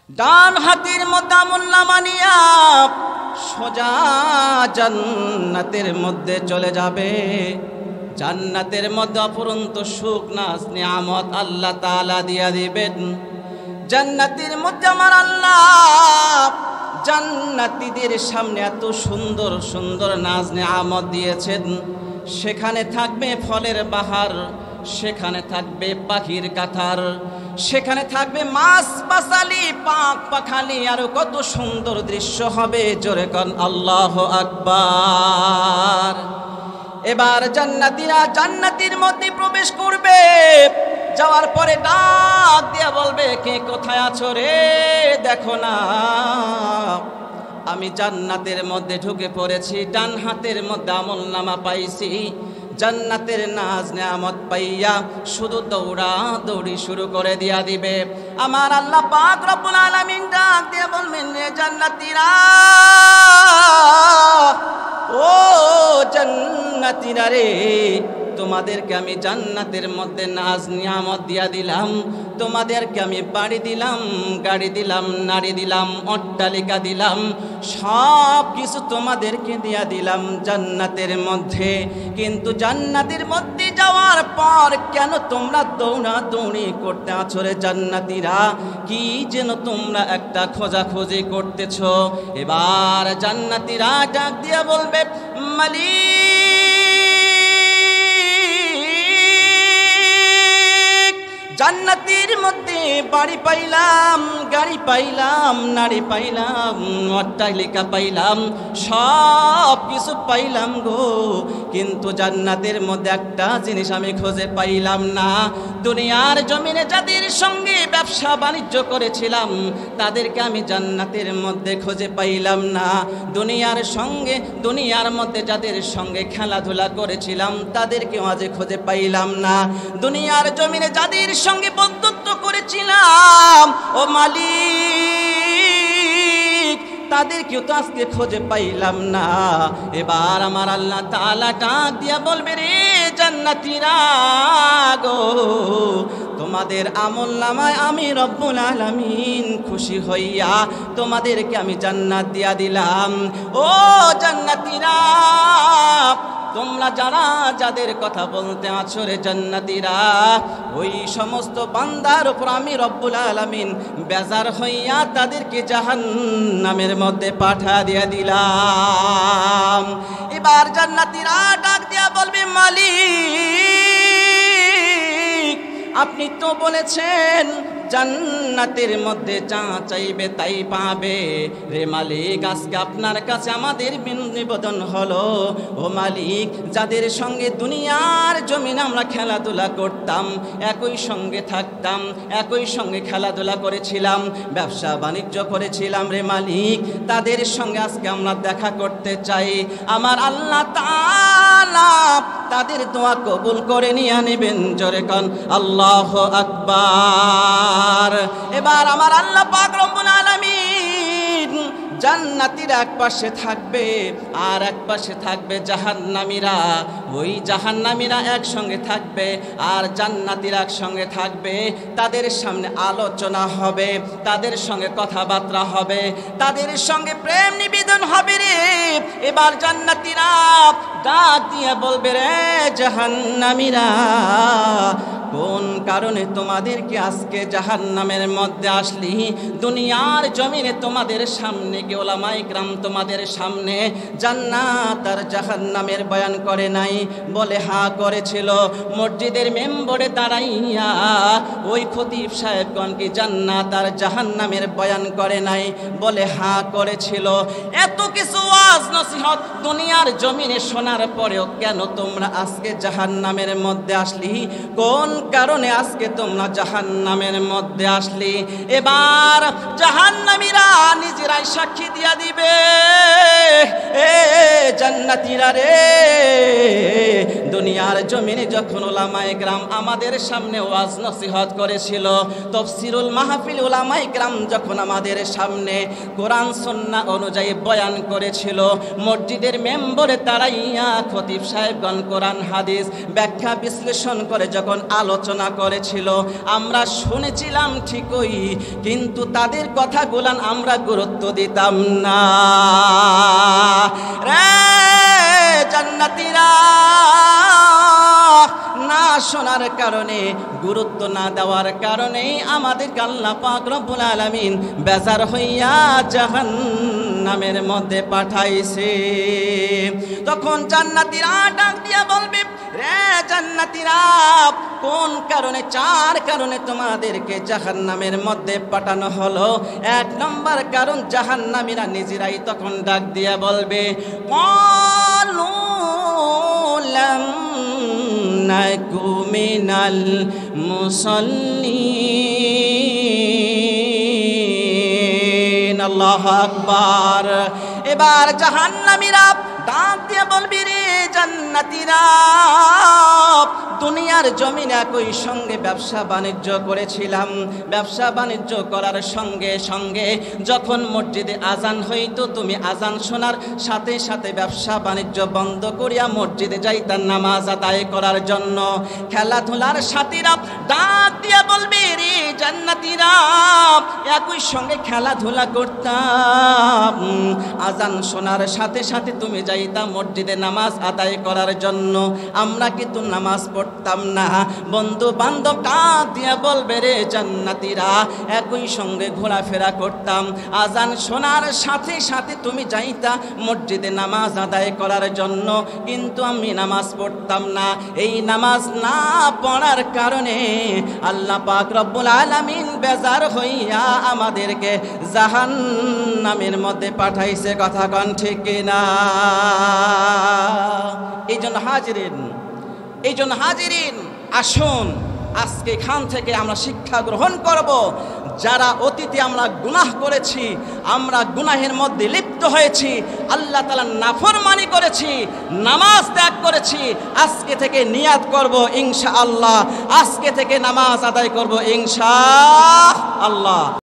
ডান হাতের মধ্যে আমলনামা নিয়া সোজা জান্নাতের মধ্যে চলে যাবে। জান্নাতের মধ্যে অপরন্ত সুখ নাজ নিয়ামত আল্লাহ তাআলা দিয়া দিবেন। জান্নাতের মধ্যে আমার আল্লাহ জান্নাতীদের সামনে এত সুন্দর সুন্দর নাজ নিয়ামত দিয়েছেন। সেখানে থাকবে ফলের বাহার, সেখানে থাকবে পাখির কাতার, সেখানে থাকবে মাছ পাছালি পাখ পাখালি, আরো কত সুন্দর দৃশ্য হবে। জোরে কোন আল্লাহু আকবার। এবার জান্নাতীরা জান্নাতের মধ্যে প্রবেশ করবে। যাওয়ার পরে ডাক দিয়া বলবে, কে কোথায় আছো রে? দেখো না আমি জান্নাতের মধ্যে ঢুকে পড়েছি, ডান হাতের মধ্যে আমলনামা পাইছি। জান্নাতের নাজ নিয়ামত পাইয়া শুধু দৌড়া দৌড়ি শুরু করে দিয়া দিবে। আমার আল্লাহ পাক রব্বুল আলামিন ডাক দিয়ে বলবেন, রে জান্নাতীরা, ও জান্নাতীরা রে, তোমাদেরকে আমি জান্নাতের মধ্যে নাজ নিয়ামত দিয়া দিলাম। তোমাদেরকে আমি বাড়ি দিলাম, গাড়ি দিলাম, নারী দিলাম, অট্টালিকা দিলাম, সব কিছু তোমাদেরকে দিয়া দিলাম জান্নাতের মধ্যে। কিন্তু জান্নাতের মধ্যে যাওয়ার পর কেন তোমরা দৌড়া দৌড়ি করতে আছো রে জান্নাতীরা? কি যেন তোমরা একটা খোঁজাখুঁজি করতেছ। এবার জান্নাতীরা ডাক দিয়া বলবে, মালিক, জান্নাতের মধ্যে বাড়ি পাইলাম, গাড়ি পাইলাম, নারী পাইলাম, অট্টালিকা পাইলাম, সব কিছু পাইলাম গো, কিন্তু জান্নাতের মধ্যে একটা জিনিস আমি খুঁজে পাইলাম না। দুনিয়ার জমিনে যাদের সঙ্গে ব্যবসা বাণিজ্য করেছিলাম তাদেরকে আমি জান্নাতের মধ্যে খুঁজে পাইলাম না। দুনিয়ার মধ্যে যাদের সঙ্গে খেলাধুলা করেছিলাম তাদেরকেও আজ খুঁজে পাইলাম না। দুনিয়ার জমিনে যাদের সঙ্গে বন্ধুত্ব করেছিলাম ও মালিক, তাদেরকেও তো আজকে খুঁজে পাইলাম না। এবার আমার আল্লাহ তাআলা ডাক দিয়া বলবে, রে জান্নাতীরা গো, তোমাদের আমলনামায় আমি রব্বুল আলামিন খুশি হইয়া তোমাদেরকে আমি জান্নাত দিয়া দিলাম। ও জান্নাতীরা, তোমরা যারা যাদের কথা বলতে আছো রে জান্নাতীরা, ওই সমস্ত বান্দার উপর আমি রব্বুল আলামিন বেজার হইয়া তাদেরকে জাহান্নামের মধ্যে পাঠা দিয়া দিলাম। এবার জান্নাতীরা ডাক দিয়া বলবে, মালিক, আপনি তো বলেছেন জান্নাতের মধ্যে যা চাইবে তাই পাবে। রে মালিক, আজকে আপনার কাছে আমাদের নিবেদন হলো, ও মালিক, যাদের সঙ্গে দুনিয়ার জমিনে আমরা খেলাধুলা করতাম, একই সঙ্গে থাকতাম, একই সঙ্গে খেলাধুলা করেছিলাম, ব্যবসা বাণিজ্য করেছিলাম, রে মালিক, তাদের সঙ্গে আজকে আমরা দেখা করতে চাই। আমার আল্লাহ তাআলা তাদের দোয়া কবুল করে নিয়ে নেবেন। জোরে কোন আল্লাহু আকবার। এবার আমার আল্লাহ পাক রব্বুল আলামিন জান্নাতীরা এক পাশে থাকবে আর এক পাশে থাকবে জাহান্নামীরা। ওই জাহান্নামীরা একসঙ্গে থাকবে আর জান্নাতীরা একসঙ্গে থাকবে। তাদের সামনে আলোচনা হবে, তাদের সঙ্গে কথাবার্তা হবে, তাদের সঙ্গে প্রেম নিবেদন হবে রে। এবার জান্নাতীরা ডাক দিয়ে বলবে, রে জাহান্নামীরা, কোন কারণে তোমাদেরকে আজকে জাহান্নামের মধ্যে আসলি? দুনিয়ার জমিনে তোমাদের সামনে কি উলামায়ে কিরাম তোমাদের সামনে জান্নাত আর জাহান্নামের বয়ান করে নাই? বলে হ্যাঁ করেছিল। মসজিদের মেম্বরে দাঁড়াইয়া ওই খতিব সাহেবগণ কি জান্নাত আর জাহান্নামের বয়ান করে নাই? বলে হ্যাঁ করেছিল। এত কিছু ওয়াজ নসিহত দুনিয়ার জমিনে শোনার পরেও কেন তোমরা আজকে জাহান্নামের মধ্যে আসলি? কোন কারণে আজকে তোমরা জাহান্নামের মধ্যে আসলি? এবার জাহান্নামীরা নিজেরাই সাক্ষী দিয়া দিবে, এ জান্নাতীরা রে, দুনিয়ার জমিনে যখন উলামায়ে কিরাম আমাদের সামনে ওয়াজ নসিহত করেছিল, তাফসীরুল মাহফিল উলামায়ে কিরাম যখন আমাদের সামনে কোরআন সুন্নাহ অনুযায়ী বয়ান করেছিল, মসজিদের মেম্বরে দাঁড়াইয়া খতিব সাহেবগণ কোরআন হাদিস ব্যাখ্যা বিশ্লেষণ করে যখন আলোচনা করেছিল, আমরা শুনেছিলাম ঠিকই, কিন্তু তাদের কথাগুলো আমরা গুরুত্ব দিতাম না। রে জান্নাতীরা, না শোনার কারণে, গুরুত্ব না দেওয়ার কারণে আমাদেরকে আল্লাহ পাক রব্বুল আলামিন বেজার হইয়া জাহান্নামের মধ্যে পাঠাইছে। তখন জান্নাতীরা ডাক দিয়া বলবে, রে জান্নাতীরা, কোন কারণে? 4 কারণে তোমাদেরকে জাহান্নামের মধ্যে পাঠানো হলো। 1 নম্বর কারণ, জাহান্নামীরা নিজেরাই তখন ডাক দিয়া বলবে, ক্বালু লাম নাকু মিনাল মুসাল্লিন। আল্লাহু আকবার। এবার জাহান্নামীরা ডাক দিয়ে বলবি, রে জান্নাতীরা, দুনিয়ার জমিনে একই সঙ্গে ব্যবসা বাণিজ্য করেছিলাম, ব্যবসা বাণিজ্য করার সঙ্গে সঙ্গে যখন মসজিদে আজান হইতো, তুমি আজান শোনার সাথে সাথে ব্যবসা বাণিজ্য বন্ধ করিয়া মসজিদে যাইতাম নামাজ আদায় করার জন্য। খেলাধুলার সাথীরা ডাক দিয়ে বলবে, রে জান্নাতীরা, একই সঙ্গে খেলাধুলা করতাম, আজান শোনার সাথে সাথে তুমি যাইতা মসজিদে নামাজ আদায় করার জন্য, আমরা কিন্তু নামাজ পড়তাম না। বন্ধু বান্ধব ডাক দিয়ে বলবে, রে জান্নাতীরা, একই সঙ্গে ঘোরাফেরা করতাম, আজান শোনার সাথে সাথে তুমি যাইতা মসজিদে নামাজ আদায় করার জন্য, কিন্তু আমি নামাজ পড়তাম না। এই নামাজ না পড়ার কারণে আল্লাহ পাক রব্বুল আলামিন বেজার হইয়া আমাদেরকে জাহান্নামের মধ্যে পাঠাইছে। কথা কোন ঠিক কিনা? এই জন্য হাজিরিন, আসুন আজকে এখান থেকে আমরা শিক্ষা গ্রহণ করব। যারা অতীতে আমরা গুনাহ করেছি, আমরা গুনাহের মধ্যে লিপ্ত হয়েছি, আল্লাহ তাআলার নাফরমানি করেছি, নামাজ ত্যাগ করেছি, আজকে থেকে নিয়াত করব ইনশাআল্লাহ, আজকে থেকে নামাজ আদায় করব ইনশাআল্লাহ।